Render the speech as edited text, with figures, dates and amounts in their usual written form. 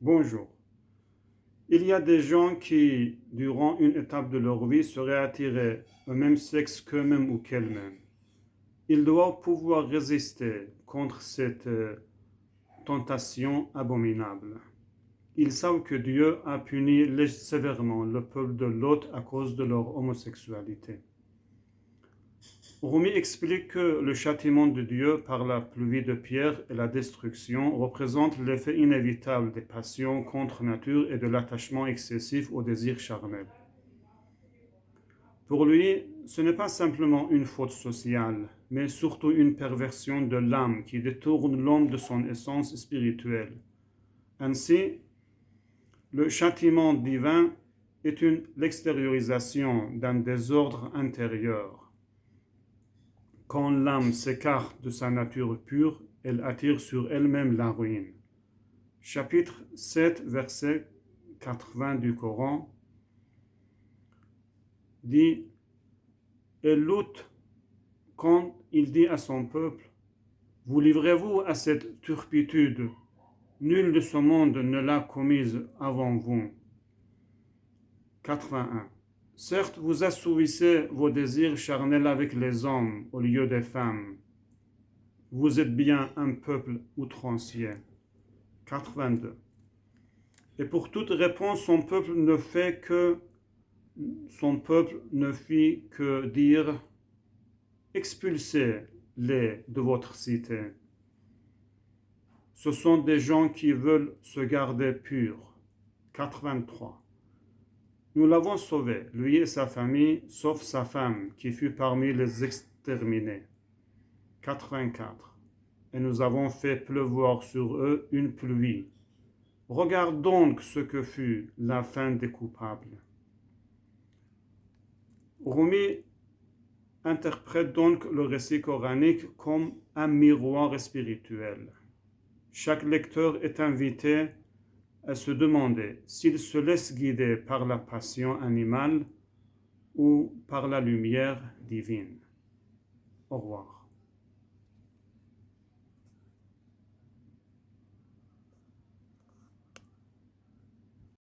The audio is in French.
Bonjour. Il y a des gens qui, durant une étape de leur vie, seraient attirés au même sexe qu'eux-mêmes ou qu'elles-mêmes. Ils doivent pouvoir résister contre cette tentation abominable. Ils savent que Dieu a puni sévèrement le peuple de Lot à cause de leur homosexualité. Rumi explique que le châtiment de Dieu par la pluie de pierre et la destruction représente l'effet inévitable des passions contre nature et de l'attachement excessif au désir charnel. Pour lui, ce n'est pas simplement une faute sociale, mais surtout une perversion de l'âme qui détourne l'homme de son essence spirituelle. Ainsi, le châtiment divin est l'extériorisation d'un désordre intérieur. Quand l'âme s'écarte de sa nature pure, elle attire sur elle-même la ruine. Chapitre 7, verset 80 du Coran dit « Et Lot, quand il dit à son peuple, « Vous livrez-vous à cette turpitude, nul de ce monde ne l'a commise avant vous. » 81. Certes, vous assouvissez vos désirs charnels avec les hommes au lieu des femmes. Vous êtes bien un peuple outrancier. 82. Et pour toute réponse, son peuple ne fit que dire « Expulsez-les de votre cité. » Ce sont des gens qui veulent se garder purs. 83. Nous l'avons sauvé, lui et sa famille, sauf sa femme, qui fut parmi les exterminés. 84. Et nous avons fait pleuvoir sur eux une pluie. Regarde donc ce que fut la fin des coupables. Rumi interprète donc le récit coranique comme un miroir spirituel. Chaque lecteur est invité à se demander s'il se laisse guider par la passion animale ou par la lumière divine. Au revoir.